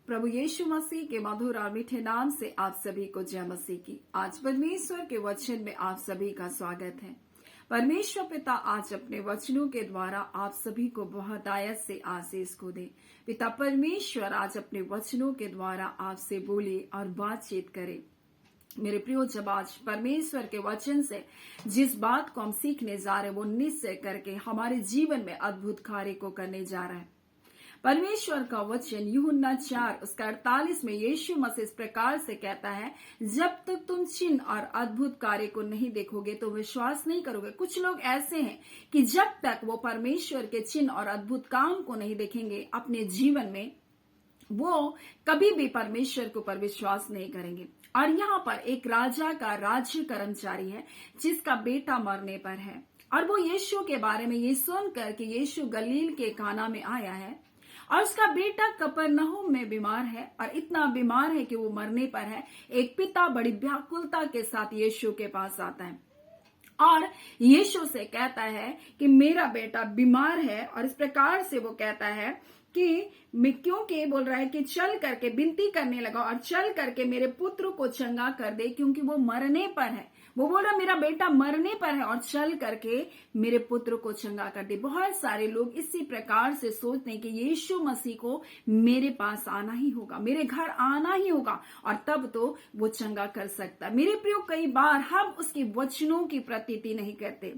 प्रभु यीशु मसीह के मधुर और मीठे नाम से आप सभी को जय मसीह की। आज परमेश्वर के वचन में आप सभी का स्वागत है। परमेश्वर पिता आज अपने वचनों के द्वारा आप सभी को बहुत आयत से आशीष को दे। पिता परमेश्वर आज अपने वचनों के द्वारा आपसे बोले और बातचीत करे। मेरे प्रियो, जब आज परमेश्वर के वचन से जिस बात को हम सीखने जा रहे हैं वो निश्चय करके हमारे जीवन में अद्भुत कार्य को करने जा रहा है। परमेश्वर का वचन यूहन्ना 4:48 में यीशु मसीह इस प्रकार से कहता है, जब तक तुम चिन्ह और अद्भुत कार्य को नहीं देखोगे तो विश्वास नहीं करोगे। कुछ लोग ऐसे हैं कि जब तक वो परमेश्वर के चिन्ह और अद्भुत काम को नहीं देखेंगे अपने जीवन में, वो कभी भी परमेश्वर के ऊपर विश्वास नहीं करेंगे। और यहाँ पर एक राजा का राज्य कर्मचारी है जिसका बेटा मरने पर है, और वो यीशु के बारे में ये सुनकर कि यीशु गलील के काना में आया है और उसका बेटा कफरनहूम में बीमार है और इतना बीमार है कि वो मरने पर है। एक पिता बड़ी व्याकुलता के साथ यीशु के पास आता है और यीशु से कहता है कि मेरा बेटा बीमार है, और इस प्रकार से वो कहता है कि मैं क्योंकि बोल रहा है कि चल करके विनती करने लगा और चल करके मेरे पुत्र को चंगा कर दे, क्योंकि वो मरने पर है। वो बोल रहा मेरा बेटा मरने पर है और चल करके मेरे पुत्र को चंगा कर दे। बहुत सारे लोग इसी प्रकार से सोचते हैं कि यीशु मसीह को मेरे पास आना ही होगा, मेरे घर आना ही होगा और तब तो वो चंगा कर सकता है। मेरे प्रियो, कई बार हम उसके वचनों की प्रतीति नहीं करते।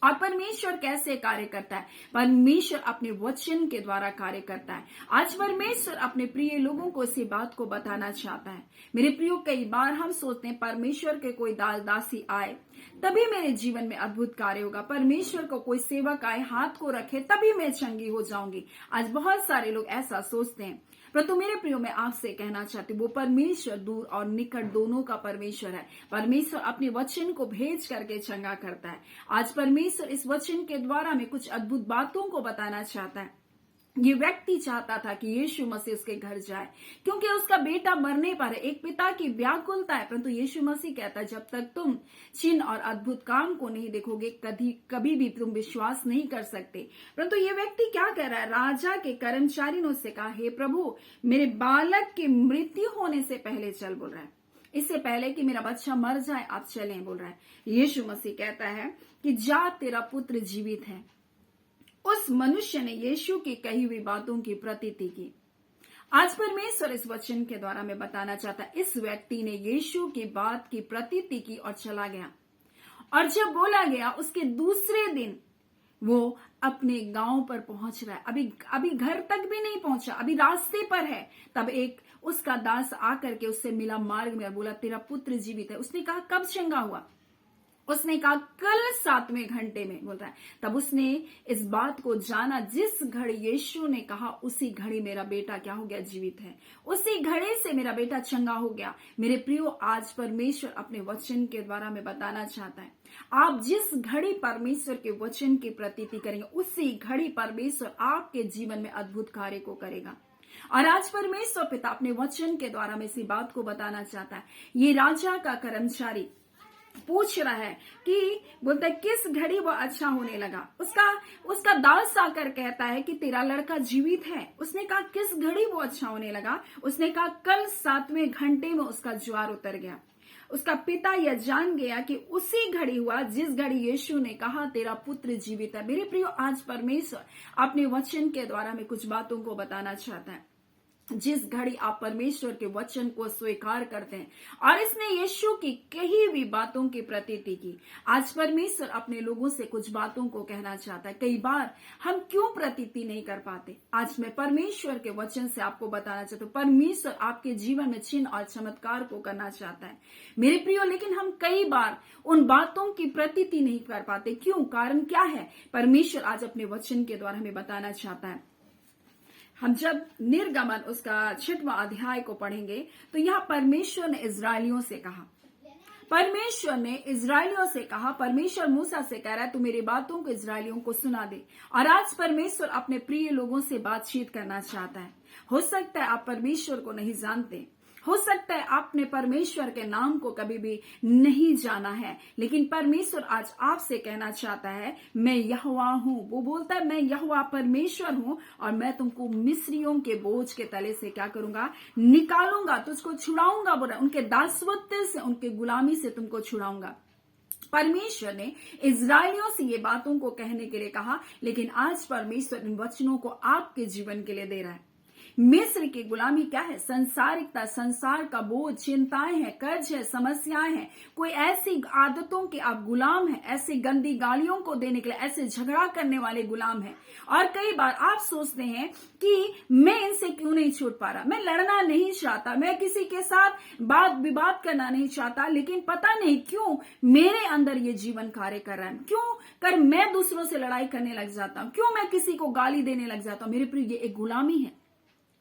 और परमेश्वर कैसे कार्य करता है? परमेश्वर अपने वचन के द्वारा कार्य करता है। आज परमेश्वर अपने प्रिय लोगों को इसी बात को बताना चाहता है। मेरे प्रियो, कई बार हम सोचते हैं परमेश्वर के कोई दास दासी आए तभी मेरे जीवन में अद्भुत कार्य होगा, परमेश्वर को कोई सेवक आए हाथ को रखे तभी मैं चंगी हो जाऊंगी। आज बहुत सारे लोग ऐसा सोचते हैं, परंतु मेरे प्रियो, मैं आपसे कहना चाहती हूँ वो परमेश्वर दूर और निकट दोनों का परमेश्वर है। परमेश्वर अपने वचन को भेज करके चंगा करता है। आज परमेश्वर इस वचन के द्वारा में कुछ अद्भुत बातों को बताना चाहता है। ये व्यक्ति चाहता था कि यीशु मसीह उसके घर जाए क्योंकि उसका बेटा मरने पर है। एक पिता की व्याकुलता है, परंतु यीशु मसीह कहता है जब तक तुम चिन्ह और अद्भुत काम को नहीं देखोगे कभी भी तुम विश्वास नहीं कर सकते। परंतु ये व्यक्ति क्या कह रहा है? राजा के कर्मचारी ने उससे कहा, हे प्रभु, मेरे बालक की मृत्यु होने से पहले चल, बोल रहा है, इससे पहले कि मेरा बच्चा मर जाए आप चलें, बोल रहा है। यीशु मसीह कहता है कि जा, तेरा पुत्र जीवित है। उस मनुष्य ने यीशु की कही हुई बातों की प्रतीति की। आज परमेश्वर इस वचन के द्वारा मैं बताना चाहता, इस व्यक्ति ने यीशु की बात की प्रतीति की और चला गया, और जब बोला गया उसके दूसरे दिन वो अपने गांव पर पहुंच रहा है। अभी घर तक भी नहीं पहुंचा, अभी रास्ते पर है। तब एक उसका दास आकर के उससे मिला मार्ग में और बोला, तेरा पुत्र जीवित है। उसने कहा, कब चंगा हुआ? उसने कहा, कल 7वें घंटे में, बोल रहा है। तब उसने इस बात को जाना, जिस घड़ी यीशु ने कहा उसी घड़ी मेरा बेटा क्या हो गया? जीवित है। उसी घड़ी से मेरा बेटा चंगा हो गया। मेरे प्रियो, आज परमेश्वर अपने वचन के द्वारा में बताना चाहता है, आप जिस घड़ी परमेश्वर के वचन की प्रतीति करेंगे उसी घड़ी परमेश्वर आपके जीवन में अद्भुत कार्य को करेगा। और आज परमेश्वर पिता अपने वचन के द्वारा में इसी बात को बताना चाहता है। ये राजा का कर्मचारी पूछ रहा है कि बोलता है किस घड़ी वो अच्छा होने लगा। उसका दास आकर कहता है कि तेरा लड़का जीवित है। उसने कहा, किस घड़ी वो अच्छा होने लगा? उसने कहा, कल 7वें घंटे में उसका ज्वार उतर गया। उसका पिता यह जान गया कि उसी घड़ी हुआ जिस घड़ी यीशु ने कहा तेरा पुत्र जीवित है। मेरे प्रियो, आज परमेश्वर अपने वचन के द्वारा में कुछ बातों को बताना चाहता है। जिस घड़ी आप परमेश्वर के वचन को स्वीकार करते हैं और इसने यीशु की कही हुई बातों की प्रतीति की, आज परमेश्वर अपने लोगों से कुछ बातों को कहना चाहता है। कई बार हम क्यों प्रतीति नहीं कर पाते? आज मैं परमेश्वर के वचन से आपको बताना चाहता हूँ, परमेश्वर आपके जीवन में चिन्ह और चमत्कार को करना चाहता है मेरे प्रियो, लेकिन हम कई बार उन बातों की प्रतीति नहीं कर पाते। क्यों? कारण क्या है? परमेश्वर आज अपने वचन के द्वारा हमें बताना चाहता है। हम जब निर्गमन उसका 6वां अध्याय को पढ़ेंगे तो यहाँ परमेश्वर ने इजरायलियों से कहा, परमेश्वर मूसा से कह रहा है तू मेरी बातों को इजरायलियों को सुना दे। और आज परमेश्वर अपने प्रिय लोगों से बातचीत करना चाहता है। हो सकता है आप परमेश्वर को नहीं जानते, हो सकता है आपने परमेश्वर के नाम को कभी भी नहीं जाना है, लेकिन परमेश्वर आज आपसे कहना चाहता है, मैं यहोवा हूं। वो बोलता है, मैं यहोवा परमेश्वर हूं और मैं तुमको मिस्रियों के बोझ के तले से क्या करूंगा, निकालूंगा, तुझको छुड़ाऊंगा, बोला उनके दासत्व से, उनके गुलामी से तुमको छुड़ाऊंगा। परमेश्वर ने इजरायलियों से ये बातों को कहने के लिए कहा, लेकिन आज परमेश्वर इन वचनों को आपके जीवन के लिए दे रहा है। मिस्र की गुलामी क्या है? संसारिकता, संसार का बोझ, चिंताएं हैं, कर्ज है, समस्याएं हैं, कोई ऐसी आदतों के आप गुलाम हैं, ऐसी गंदी गालियों को देने के लिए, ऐसे झगड़ा करने वाले गुलाम हैं। और कई बार आप सोचते हैं कि मैं इनसे क्यों नहीं छूट पा रहा, मैं लड़ना नहीं चाहता, मैं किसी के साथ बात विवाद करना नहीं चाहता, लेकिन पता नहीं क्यों मेरे अंदर ये जीवन कार्य कर रहा है, क्यों कर मैं दूसरों से लड़ाई करने लग जाता हूं, क्यों मैं किसी को गाली देने लग जाता हूं। मेरे प्रिय, ये एक गुलामी है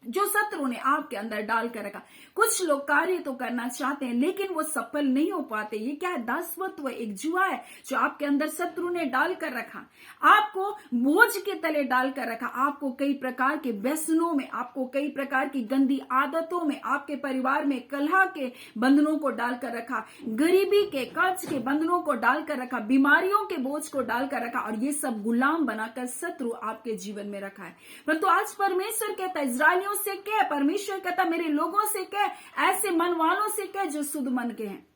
जो शत्रु ने आपके अंदर डाल कर रखा। कुछ लोग कार्य तो करना चाहते हैं लेकिन वो सफल नहीं हो पाते। ये क्या है? दासत्व, एक जुआ है जो आपके अंदर शत्रु ने डाल कर रखा, आपको बोझ के तले डाल कर रखा, आपको कई प्रकार के व्यसनों में, आपको कई प्रकार की गंदी आदतों में, आपके परिवार में कलह के बंधनों को डालकर रखा, गरीबी के, कर्ज के बंधनों को डालकर रखा, बीमारियों के बोझ को डालकर रखा, और ये सब गुलाम बनाकर शत्रु आपके जीवन में रखा है। परंतु आज परमेश्वर कहता है, इजरायलियों से कह, परमेश्वर कहता मेरे लोगों से कह, ऐसे मन वालों से कह जो शुद्ध मन के हैं।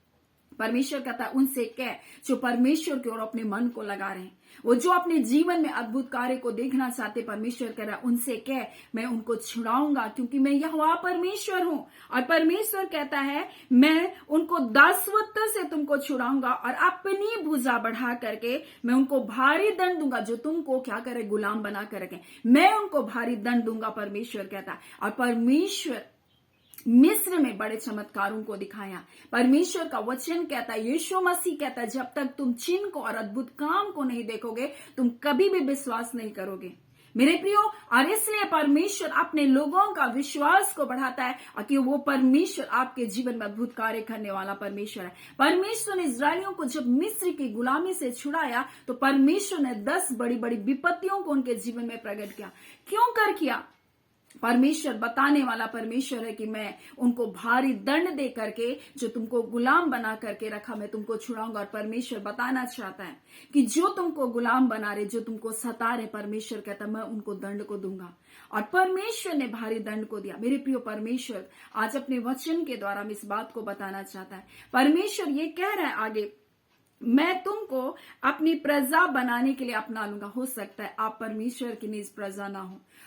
परमेश्वर कहता है उनसे कह जो परमेश्वर की ओर अपने मन को लगा रहे हैं, वो जो अपने जीवन में अद्भुत कार्य को देखना चाहते। परमेश्वर कह रहा है उनसे कह, मैं उनको छुड़ाऊंगा क्योंकि मैं यहोवा परमेश्वर हूं। और परमेश्वर कहता है मैं उनको दासत्व से तुमको छुड़ाऊंगा और अपनी भुजा बढ़ा करके मैं उनको भारी दंड दूंगा जो तुमको क्या करे, गुलाम बना कर रखे। मैं उनको भारी दंड दूंगा, परमेश्वर कहता है। और परमेश्वर मिस्र में बड़े चमत्कारों को दिखाया। परमेश्वर का वचन कहता है, यीशु मसीह कहता है, जब तक तुम चिन्ह को और अद्भुत काम को नहीं देखोगे तुम कभी भी विश्वास नहीं करोगे मेरे प्रियो। और इसलिए परमेश्वर अपने लोगों का विश्वास को बढ़ाता है और कि वो परमेश्वर आपके जीवन में अद्भुत कार्य करने वाला परमेश्वर है। परमेश्वर ने इस्राएलियों को जब मिस्र की गुलामी से छुड़ाया तो परमेश्वर ने 10 बड़ी बड़ी विपत्तियों को उनके जीवन में प्रकट किया। क्यों कर किया? परमेश्वर बताने वाला परमेश्वर है कि मैं उनको भारी दंड दे करके जो तुमको गुलाम बना करके रखा मैं तुमको छुड़ाऊंगा। और परमेश्वर बताना चाहता है कि जो तुमको गुलाम बना रहे, जो तुमको सता रहे, परमेश्वर कहता मैं उनको दंड को दूंगा। और परमेश्वर ने भारी दंड को दिया। मेरे प्रियो, परमेश्वर आज अपने वचन के द्वारा इस बात को बताना चाहता है। परमेश्वर ये कह रहा है आगे, मैं तुमको अपनी प्रजा बनाने के लिए अपना लूंगा। हो सकता है आप परमेश्वर की निज प्रजा ना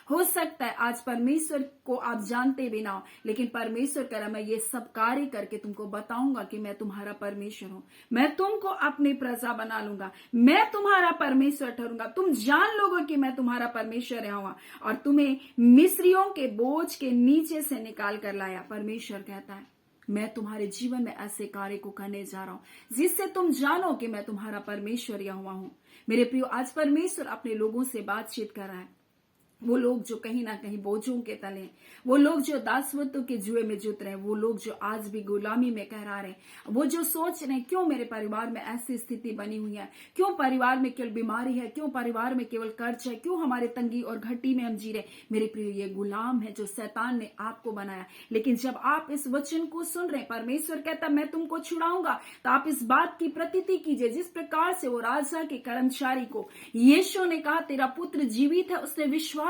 हो सकता है आज परमेश्वर को आप जानते भी ना हो, लेकिन परमेश्वर कह रहा मैं ये सब कार्य करके तुमको बताऊंगा कि मैं तुम्हारा परमेश्वर हूं। मैं तुमको अपनी प्रजा बना लूंगा, मैं तुम्हारा परमेश्वर ठहरूंगा। तुम जान लोगे कि मैं तुम्हारा परमेश्वर हूं और तुम्हें मिस्रियों के बोझ के नीचे से निकाल कर लाया। परमेश्वर कहता है मैं तुम्हारे जीवन में ऐसे कार्य को करने जा रहा हूं जिससे तुम जानो कि मैं तुम्हारा परमेश्वर यहोवा हूं। मेरे प्रियो, आज परमेश्वर अपने लोगों से बातचीत कर रहा है। वो लोग जो कहीं ना कहीं बोझों के तले, वो लोग जो दासत्व के जुए में जुट रहे हैं, वो लोग जो आज भी गुलामी में कहरा रहे हैं, वो जो सोच रहे हैं क्यों मेरे परिवार में ऐसी स्थिति बनी हुई है, क्यों परिवार में केवल बीमारी है, क्यों परिवार में केवल कर्ज है, क्यों हमारे तंगी और घटी में हम जी रहे। मेरे प्रिय, ये गुलाम है जो शैतान ने आपको बनाया। लेकिन जब आप इस वचन को सुन रहे हैं, परमेश्वर कहता मैं तुमको छुड़ाऊंगा, तो आप इस बात की प्रतीति कीजिए जिस प्रकार से वो राजा के कर्मचारी को यीशु ने कहा तेरा पुत्र जीवित है, उसने विश्वास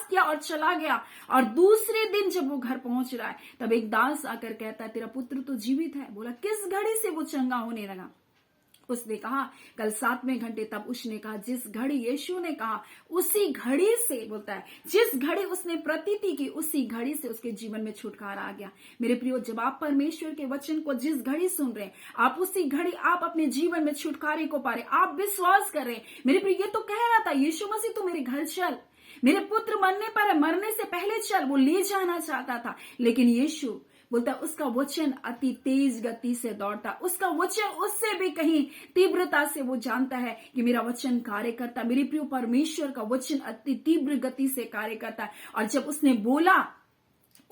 किया और चला गया। और दूसरे दिन जब वो घर पहुंच रहा है तब एक दास आकर कहता है तेरा पुत्र तो जीवित है। बोला किस घड़ी से वो चंगा होने लगा? उसने कहा कल 7वें घंटे। तब उसने कहा जिस घड़ी यीशु ने कहा उसी घड़ी से, बोलता है जिस घड़ी उसने प्रतीति की उसी घड़ी से उसके जीवन में छुटकारा आ गया। मेरे प्रियो, जब आप परमेश्वर के वचन को जिस घड़ी सुन रहे हैं, आप उसी घड़ी आप अपने जीवन में छुटकारे को पा रहे, आप विश्वास कर रहे हैं। मेरे प्रियो, ये तो कह रहा था यीशु मसीह तू मेरे घर चल, मेरे पुत्र मरने पर है, मरने से पहले चल, वो ले जाना चाहता था। लेकिन यीशु बोलता उसका वचन अति तेज गति से दौड़ता, उसका वचन उससे भी कहीं तीव्रता से वो जानता है कि मेरा वचन कार्य करता। मेरे प्रिय, परमेश्वर का वचन अति तीव्र गति से कार्य करता है। और जब उसने बोला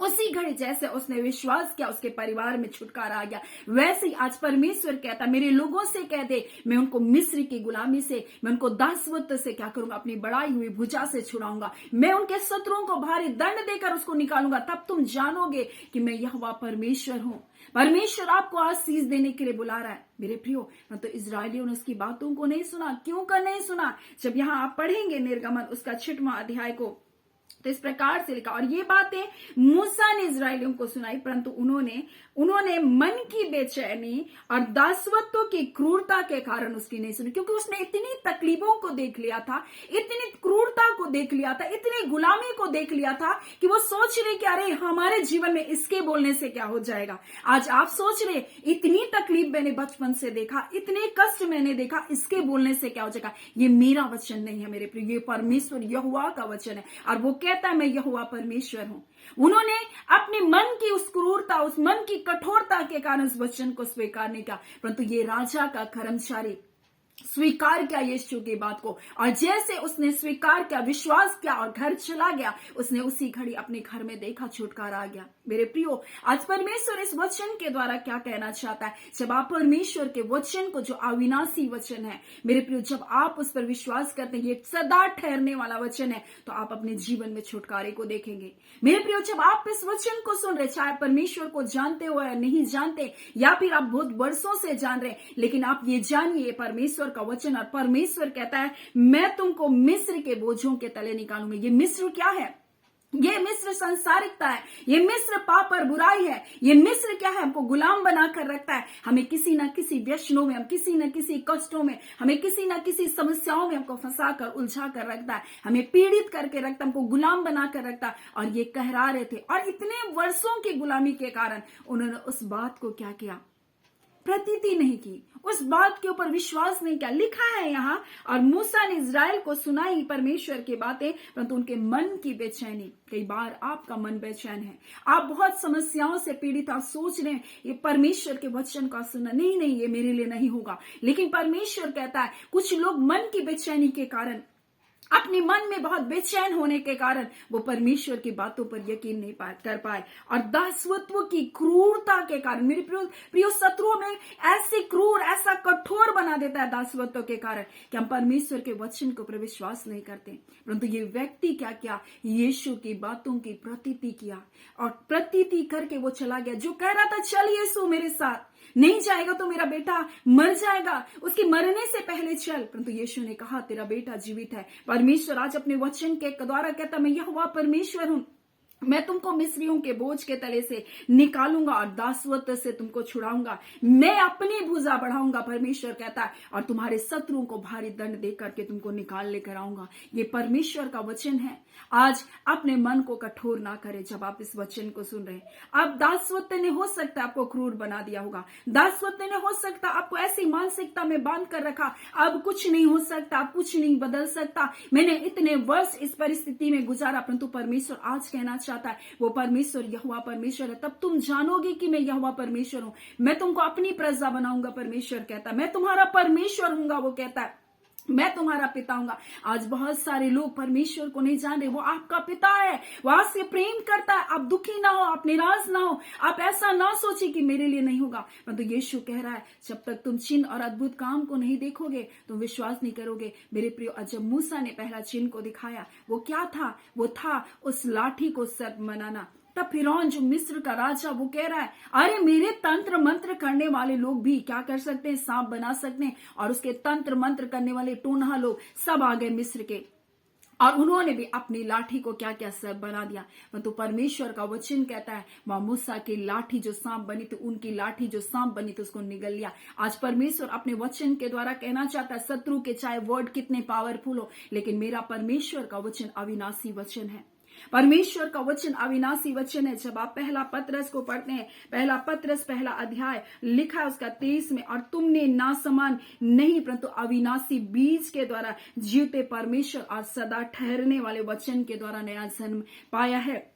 उसी घड़ी जैसे उसने विश्वास किया उसके परिवार में छुटकारा आ गया, वैसे ही आज परमेश्वर कहता मेरे लोगों से कह दे, मैं उनको मिस्र की गुलामी से, मैं उनको दासत्व से क्या करूंगा, अपनी बढ़ाई हुई भुजा से छुड़ाऊंगा, मैं उनके शत्रुओं को भारी दंड देकर उसको निकालूंगा, तब तुम जानोगे कि मैं यहोवा परमेश्वर हूं। परमेश्वर आपको आशीष देने के लिए बुला रहा है मेरे प्रियो। न तो इजरायलियों ने उसकी बातों को नहीं सुना, क्यों कर नहीं सुना? जब यहां आप पढ़ेंगे निर्गमन उसका 6वां अध्याय को, तो इस प्रकार से लिखा, और ये बातें मूसा ने इजरायलियों को सुनाई, परंतु उन्होंने मन की बेचैनी और दासत्व की क्रूरता के कारण उसकी नहीं सुनी, क्योंकि उसने इतनी तकलीफों को देख लिया था, इतनी क्रूरता को देख लिया था, इतनी गुलामी को देख लिया था कि वो सोच रहे कि अरे हमारे जीवन में इसके बोलने से क्या हो जाएगा। आज आप सोच रहे इतनी तकलीफ मैंने बचपन से देखा, इतने कष्ट मैंने देखा, इसके बोलने से क्या हो जाएगा। ये मेरा वचन नहीं है मेरे प्रिय, ये परमेश्वर यहोवा का वचन है, और वो कहता है मैं यहोवा परमेश्वर हूं। उन्होंने अपने मन की उस क्रूरता, उस मन की कठोरता के कारण उस वचन को स्वीकार नहीं किया, परंतु ये राजा का कर्मचारी स्वीकार किया यीशु की बात को, और जैसे उसने स्वीकार किया, विश्वास किया और घर चला गया, उसने उसी घड़ी अपने घर में देखा छुटकारा आ गया। मेरे प्रियो, आज परमेश्वर इस वचन के द्वारा क्या कहना चाहता है? जब आप परमेश्वर के वचन को, जो अविनाशी वचन है मेरे प्रियो, जब आप उस पर विश्वास करते हैं, ये सदा ठहरने वाला वचन है, तो आप अपने जीवन में छुटकारे को देखेंगे। मेरे प्रियो, जब आप इस वचन को सुन रहे, चाहे परमेश्वर को जानते हो या नहीं जानते, या फिर आप बहुत वर्षों से जान रहे, लेकिन आप ये जानिए परमेश्वर का वचन, और परमेश्वर कहता है मैं तुमको मिस्र के बोझों के तले निकालूंगा। ये मिस्र क्या है? ये मिस्र संसारिकता है, ये मिस्र पाप और बुराई है, ये मिस्र क्या है? हमको गुलाम बनाकर रखता है, हमें किसी ना किसी व्यसनों में, हम किसी ना किसी कष्टों में, हमें किसी ना किसी समस्याओं में हमको फंसा कर, उलझा कर रखता है, हमें पीड़ित करके रखता है, हमको गुलाम बनाकर रखता है। और ये कहरा रहे थे, और इतने वर्षों की गुलामी के कारण उन्होंने उस बात को क्या किया? प्रतीति नहीं की, उस बात के ऊपर विश्वास नहीं किया। लिखा है यहां, और मूसा ने इजराइल को सुनाई परमेश्वर की बातें, परंतु उनके मन की बेचैनी। कई बार आपका मन बेचैन है, आप बहुत समस्याओं से पीड़ित, आप सोच रहे हैं ये परमेश्वर के वचन का सुनना, नहीं, ये मेरे लिए नहीं होगा। लेकिन परमेश्वर कहता है कुछ लोग मन की बेचैनी के कारण, अपने मन में बहुत बेचैन होने के कारण वो परमेश्वर की बातों पर यकीन नहीं कर पाए, और दासत्व की क्रूरता के कारण, मेरे प्रियो, शत्रुओं में ऐसी क्रूर, ऐसा कठोर बना देता है दासत्व के कारण कि हम परमेश्वर के वचन को पर विश्वास नहीं करते। परंतु ये व्यक्ति क्या किया? यीशु की बातों की प्रतीति किया, और प्रतीति करके वो चला गया। जो कह रहा था चल यीशु मेरे साथ, नहीं जाएगा तो मेरा बेटा मर जाएगा, उसके मरने से पहले चल, परंतु यीशु ने कहा तेरा बेटा जीवित है। परमेश्वर आज अपने वचन के द्वारा कहता मैं यहोवा परमेश्वर हूं, मैं तुमको मिस्रियों के बोझ के तले से निकालूंगा और दासत्व से तुमको छुड़ाऊंगा, मैं अपनी भुजा बढ़ाऊंगा, परमेश्वर कहता है, और तुम्हारे शत्रुओं को भारी दंड दे करके तुमको निकाल लेकर आऊंगा। ये परमेश्वर का वचन है। आज अपने मन को कठोर ना करें जब आप इस वचन को सुन रहे हैं। अब दासत्व ने हो सकता है आपको क्रूर बना दिया होगा, दासत्व ने हो सकता आपको ऐसी मानसिकता में बांध कर रखा, अब कुछ नहीं हो सकता, अब कुछ नहीं बदल सकता, मैंने इतने वर्ष इस परिस्थिति में गुजारा। परंतु परमेश्वर आज कहना चाहता है वो परमेश्वर यहोवा परमेश्वर है, तब तुम जानोगे कि मैं यहोवा परमेश्वर हूं, मैं तुमको अपनी प्रजा बनाऊंगा। परमेश्वर कहता है मैं तुम्हारा परमेश्वर हूंगा, वो कहता है मैं तुम्हारा पिता हूंगा। आज बहुत सारे लोग परमेश्वर को नहीं जान रहे, वो आपका पिता है, वो आपसे प्रेम करता है। आप दुखी ना हो, आप निराश ना हो, आप ऐसा ना सोचे कि मेरे लिए नहीं होगा। परंतु यीशु कह रहा है जब तक तुम चिन्ह और अद्भुत काम को नहीं देखोगे तुम विश्वास नहीं करोगे। मेरे प्रियो, जब मूसा ने पहला चिन्ह को दिखाया, वो क्या था? वो था उस लाठी को सर्प बनाना। तब फिरौन जो मिस्र का राजा, वो कह रहा है अरे मेरे तंत्र मंत्र करने वाले लोग भी क्या कर सकते हैं? सांप बना सकते हैं। और उसके तंत्र मंत्र करने वाले टोनहा लोग सब आ गए मिस्र के, और उन्होंने भी अपनी लाठी को क्या क्या सर्प बना दिया। तो परमेश्वर का वचन कहता है वहां मूसा की लाठी जो सांप बनी थी, उनकी लाठी जो सांप बनी थी, उसको निगल लिया। आज परमेश्वर अपने वचन के द्वारा कहना चाहता है शत्रु के चाहे वर्ड कितने पावरफुल हो, लेकिन मेरा परमेश्वर का वचन अविनाशी वचन है। परमेश्वर का वचन अविनाशी वचन है। जब आप पहला पत्रस को पढ़ते हैं, पहला पत्रस पहला अध्याय लिखा है उसका 23 में, और तुमने नासमान नहीं परंतु अविनाशी बीज के द्वारा जीवते परमेश्वर और सदा ठहरने वाले वचन के द्वारा नया जन्म पाया है।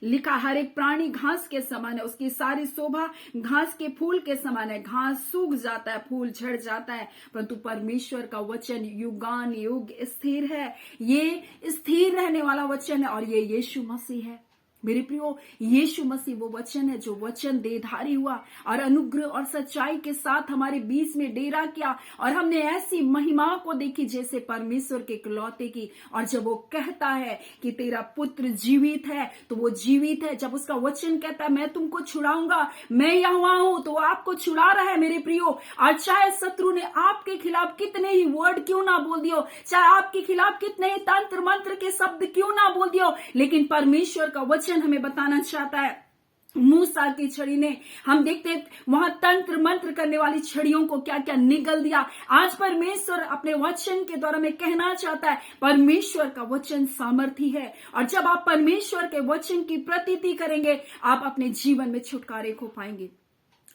लिखा हर एक प्राणी घास के समान है, उसकी सारी शोभा घास के फूल के समान है। घास सूख जाता है, फूल झड़ जाता है, परंतु परमेश्वर का वचन युगान युग स्थिर है। ये स्थिर रहने वाला वचन है, और ये यीशु मसीह है। मेरे प्रियो, यीशु मसीह वो वचन है जो वचन देहधारी हुआ और अनुग्रह और सच्चाई के साथ हमारे बीच में डेरा किया, और हमने ऐसी महिमा को देखी जैसे परमेश्वर के इकलौते की। और जब वो कहता है कि तेरा पुत्र जीवित है, तो वो जीवित है। जब उसका वचन कहता है मैं तुमको छुड़ाऊंगा, मैं यहोवा हूं, तो वो आपको छुड़ा रहा है मेरे प्रियो। और चाहे शत्रु ने आपके खिलाफ कितने ही वर्ड क्यों ना बोल दियो, चाहे आपके खिलाफ कितने ही तंत्र मंत्र के शब्द क्यों ना बोल दियो, लेकिन परमेश्वर का वचन हमें बताना चाहता है। मूसा की छड़ी ने, हम देखते हैं वहां तंत्र मंत्र करने वाली छड़ियों को क्या क्या निगल दिया। आज परमेश्वर अपने वचन के द्वारा में कहना चाहता है, परमेश्वर का वचन सामर्थी है। और जब आप परमेश्वर के वचन की प्रतीति करेंगे, आप अपने जीवन में छुटकारे को पाएंगे,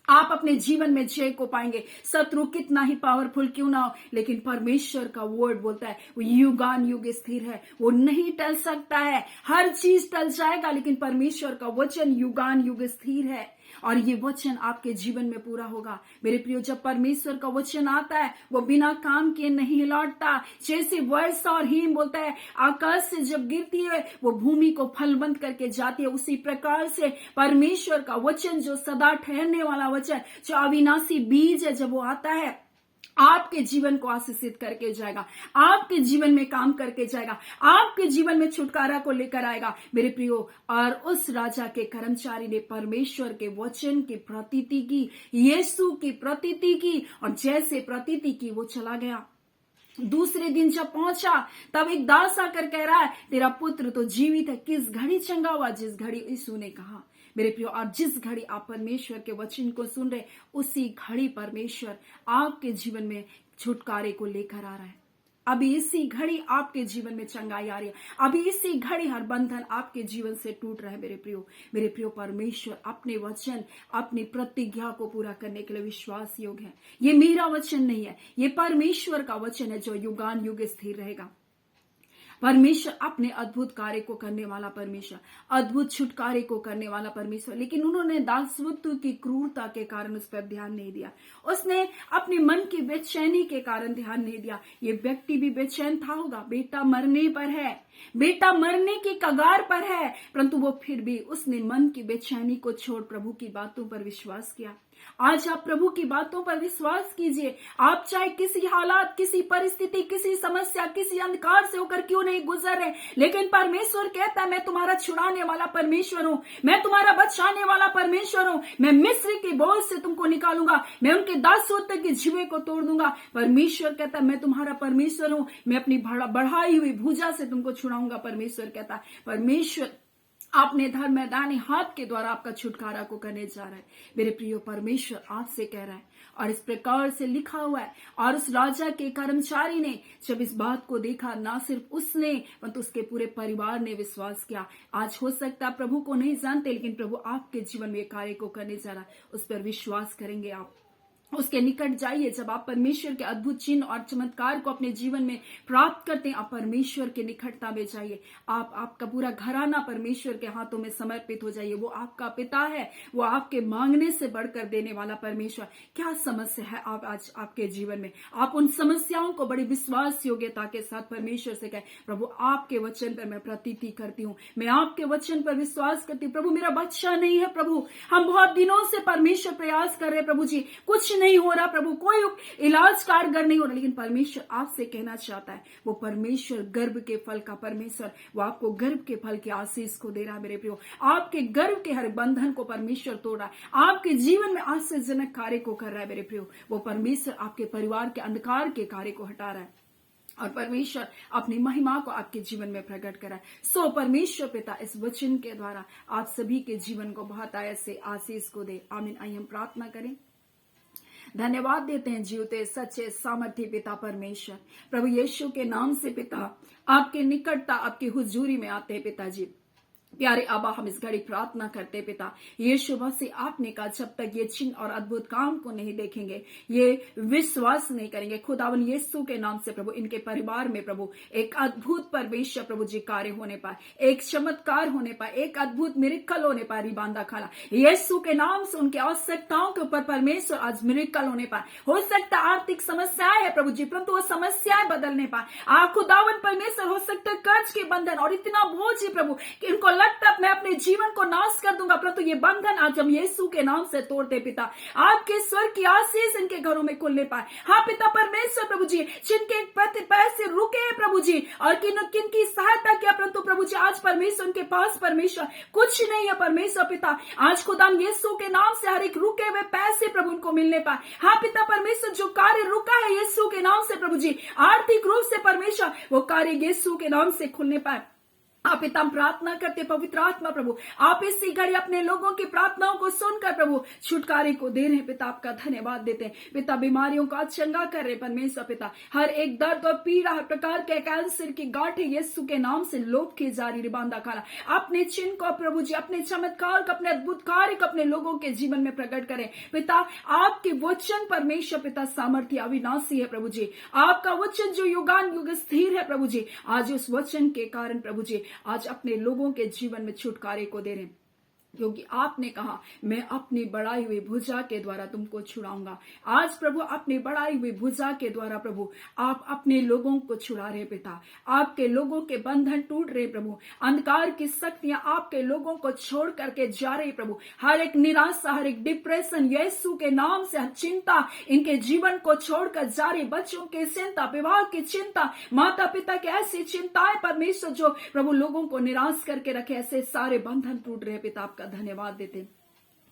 आप अपने जीवन में जय को पाएंगे। शत्रु कितना ही पावरफुल क्यों ना हो, लेकिन परमेश्वर का वर्ड बोलता है वो युगान युग स्थिर है, वो नहीं टल सकता है। हर चीज टल जाएगा, लेकिन परमेश्वर का वचन युगान युग स्थिर है, और ये वचन आपके जीवन में पूरा होगा। मेरे प्रियो, जब परमेश्वर का वचन आता है, वो बिना काम किए नहीं लौटता। जैसे वर्षा और हिम बोलता है आकाश से जब गिरती है वो भूमि को फलवंत करके जाती है, उसी प्रकार से परमेश्वर का वचन जो सदा ठहरने वाला वचन, जो अविनाशी बीज है, जब वो आता है आपके जीवन को आशीषित करके जाएगा, आपके जीवन में काम करके जाएगा, आपके जीवन में छुटकारा को लेकर आएगा मेरे प्रियो। और उस राजा के कर्मचारी ने परमेश्वर के वचन की प्रतीति की, यीशु की प्रतीति की, और जैसे प्रतीति की वो चला गया। दूसरे दिन जब पहुंचा, तब एक दास आकर कह रहा है तेरा पुत्र तो जीवित है। किस घड़ी चंगा हुआ? जिस घड़ी यीशु ने कहा। मेरे प्रियो, और जिस घड़ी आप परमेश्वर के वचन को सुन रहे, उसी घड़ी परमेश्वर आपके जीवन में छुटकारे को लेकर आ रहा है। अभी इसी घड़ी आपके जीवन में चंगाई आ रही है, अभी इसी घड़ी हर बंधन आपके जीवन से टूट रहा है। मेरे प्रियो, परमेश्वर अपने वचन, अपनी प्रतिज्ञा को पूरा करने के लिए विश्वास योग्य है। ये मेरा वचन नहीं है, ये परमेश्वर का वचन है जो युगान युग स्थिर रहेगा। परमेश्वर अपने अद्भुत कार्य को करने वाला परमेश्वर, अद्भुत छुटकारे को करने वाला परमेश्वर, लेकिन उन्होंने दासत्व की क्रूरता के कारण उस पर ध्यान नहीं दिया। उसने अपने मन की बेचैनी के कारण ध्यान नहीं दिया। ये व्यक्ति भी बेचैन था होगा, बेटा मरने पर है, बेटा मरने की कगार पर है, परंतु वो फिर भी उसने मन की बेचैनी को छोड़ प्रभु की बातों पर विश्वास किया। आज आप प्रभु की बातों पर विश्वास कीजिए। आप चाहे किसी हालात, किसी परिस्थिति, किसी समस्या, किसी अंधकार से होकर क्यों नहीं गुजर रहे, लेकिन परमेश्वर कहता है मैं तुम्हारा छुड़ाने वाला परमेश्वर हूं, मैं तुम्हारा बचाने वाला परमेश्वर हूं। मैं मिस्र के बोझ से तुमको निकालूंगा, मैं उनके दासत्व के जीवे को तोड़ दूंगा। परमेश्वर कहता है मैं तुम्हारा परमेश्वर हूं, मैं अपनी बढ़ाई हुई भुजा से तुमको छुड़ाऊंगा। परमेश्वर कहता है, परमेश्वर अपने धर्म मैदानी हाथ के द्वारा आपका छुटकारा को करने जा रहा है। मेरे प्रियो, परमेश्वर आपसे कह रहा है, और इस प्रकार से लिखा हुआ है। और उस राजा के कर्मचारी ने जब इस बात को देखा, ना सिर्फ उसने परंतु उसके पूरे परिवार ने विश्वास किया। आज हो सकता है प्रभु को नहीं जानते, लेकिन प्रभु आपके जीवन में कार्य को करने जा रहा है, उस पर विश्वास करेंगे आप, उसके निकट जाइए। जब आप परमेश्वर के अद्भुत चिन्ह और चमत्कार को अपने जीवन में प्राप्त करते हैं, आप परमेश्वर के निकटता में जाइए। आपका पूरा घराना परमेश्वर के हाथों में समर्पित हो जाइए। वो आपका पिता है, वो आपके मांगने से बढ़कर देने वाला परमेश्वर। क्या समस्या है आप आज आपके जीवन में, आप उन समस्याओं को बड़ी विश्वास योग्यता के साथ परमेश्वर से कहें, प्रभु आपके वचन पर मैं प्रतीति करती हूँ, मैं आपके वचन पर विश्वास करती हूँ। प्रभु मेरा बच्चा नहीं है, प्रभु हम बहुत दिनों से परमेश्वर प्रयास कर रहे हैं, प्रभु जी कुछ नहीं हो रहा, प्रभु कोई इलाज कारगर नहीं हो रहा, लेकिन परमेश्वर आपसे कहना चाहता है, वो परमेश्वर गर्भ के फल का परमेश्वर, वो आपको गर्भ के फल की आशीष को दे रहा है। मेरे प्रियो, आपके गर्भ के हर बंधन को परमेश्वर तोड़ रहा है, आपके जीवन में आश्चर्यजनक कार्य को कर रहा है। मेरे प्रियो, वो परमेश्वर आपके परिवार के अंधकार के कार्य को हटा रहा है, और परमेश्वर अपनी महिमा को आपके जीवन में प्रकट करा। सो परमेश्वर पिता इस वचन के द्वारा आप सभी के जीवन को बहुत आयत से आशीष को दे। आमीन। आइए हम प्रार्थना करें। धन्यवाद देते हैं जीवते सच्चे सामर्थ्य पिता परमेश्वर, प्रभु यीशु के नाम से पिता आपके निकटता, आपकी हुजूरी में आते हैं पिताजी। प्यारे अब्बा, हम इस घड़ी प्रार्थना करते पिता यीशु मसीह, आपने कहा जब तक ये चिन्ह और अद्भुत काम को नहीं देखेंगे ये विश्वास नहीं करेंगे। खुदावन यीशु के नाम से प्रभु इनके परिवार में प्रभु एक अद्भुत परमेश्वर प्रभु जी कार्य होने पाए, एक चमत्कार होने पाए, एक अद्भुत मिरेकल होने पाए। रिबांदा खाला यीशु के नाम से उनकी आवश्यकताओं के ऊपर परमेश्वर आज मिरेकल होने पाए। हो सकता है आर्थिक समस्याएं है प्रभु जी, परंतु वो समस्याएं बदलने पाए। खुदावन परमेश्वर, हो सकता है कर्ज के बंधन और इतना बोझ है प्रभु कि इनको लगता है मैं अपने जीवन को नाश कर दूंगा, परंतु ये बंधन आज हम यीशु के नाम से तोड़ते पिता। आपके स्वर की आशीष इनके घरों में खुलने पाए। हाँ पिता परमेश्वर प्रभु जी, जिनके पैसे रुके प्रभु जी और किन की सहायता किया, परंतु प्रभु जी आज परमेश्वर उनके पास परमेश्वर कुछ नहीं है परमेश्वर पिता। आज खुदा यीशु के नाम से हर एक रुके हुए पैसे प्रभु उनको मिलने पाए। हाँ पिता परमेश्वर, जो कार्य रुका है यीशु के नाम से प्रभु जी, आर्थिक रूप से परमेश्वर वो कार्य यीशु के नाम से खुलने पाए। आप पिता हम प्रार्थना करते पवित्र आत्मा प्रभु, आप इसी घड़ी अपने लोगों की प्रार्थनाओं को सुनकर प्रभु छुटकारे को दे रहे हैं पिता। आपका धन्यवाद देते हैं पिता। बीमारियों का चंगा कर रहे परमेश्वर पिता। हर एक दर्द और पीड़ा, हर प्रकार के कैंसर की गांठें यीशु के नाम से लोप की जा रही रिबांदा खाना। अपने चिन्ह को प्रभु जी, अपने चमत्कार को, अपने अद्भुत कार्य को अपने लोगों के जीवन में प्रकट करें पिता। आपके वचन परमेश्वर पिता सामर्थ्य अविनाशी है प्रभु जी। आपका वचन जो युगान युग स्थिर है प्रभु जी, आज उस वचन के कारण प्रभु जी आज अपने लोगों के जीवन में छुटकारे को दे रहे हैं, क्योंकि आपने कहा मैं अपनी बढ़ाई हुई भुजा के द्वारा तुमको छुड़ाऊंगा। आज प्रभु अपनी बढ़ाई हुई भुजा के द्वारा प्रभु आप अपने लोगों को छुड़ा रहे पिता। आपके लोगों के बंधन टूट रहे प्रभु। अंधकार की शक्तियां आपके लोगों को छोड़ करके जा रही प्रभु। हर एक निराशा, हर एक डिप्रेशन यीशु के नाम से, हर चिंता इनके जीवन को छोड़कर जा रही। बच्चों की चिंता, विवाह की चिंता, माता पिता की ऐसी चिंताएं परमेश्वर जो प्रभु लोगों को निराश करके रखे, ऐसे सारे बंधन टूट रहे पिता। आपका धन्यवाद देते हैं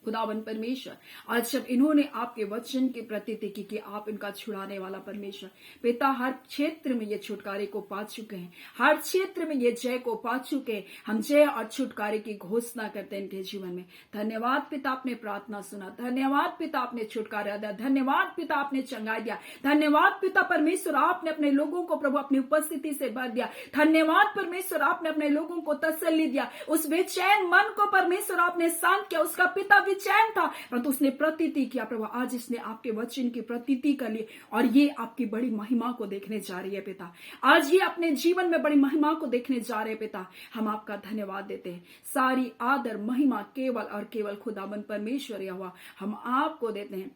खुदावन परमेश्वर। आज जब इन्होंने आपके वचन की प्रतीति की कि आप इनका छुड़ाने वाला परमेश्वर पिता, हर क्षेत्र में ये छुटकारे को पा चुके हैं, हर क्षेत्र में ये जय को पा चुके हैं। हम जय और छुटकारे की घोषणा करते हैं इनके जीवन में। धन्यवाद पिता, आपने प्रार्थना सुना। धन्यवाद पिता, आपने छुटकारा दिया। धन्यवाद पिता, आपने चंगाई दिया। धन्यवाद पिता परमेश्वर, आपने अपने लोगों को प्रभु अपनी उपस्थिति से भर दिया। धन्यवाद परमेश्वर, आपने अपने लोगों को तसल्ली दिया। उस बेचैन मन को परमेश्वर आपने शांत किया। उसका पिता चैन था, परंतु उसने प्रतीति किया प्रभु। आज इसने आपके वचन की प्रतीति कर ली और ये आपकी बड़ी महिमा को देखने जा रही है पिता। आज ये अपने जीवन में बड़ी महिमा को देखने जा रहे हैं पिता। हम आपका धन्यवाद देते हैं। सारी आदर महिमा केवल और केवल खुदाबंद परमेश्वर यहोवा हम आपको देते हैं।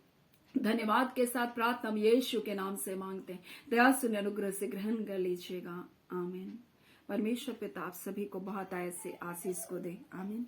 धन्यवाद के साथ प्रार्थना हम यीशु के नाम से मांगते हैं। दया सुन अनुग्रह से ग्रहण कर लीजिएगा। आमीन। परमेश्वर पिता आप सभी को बहुत ऐसे आशीष को दे। आमीन।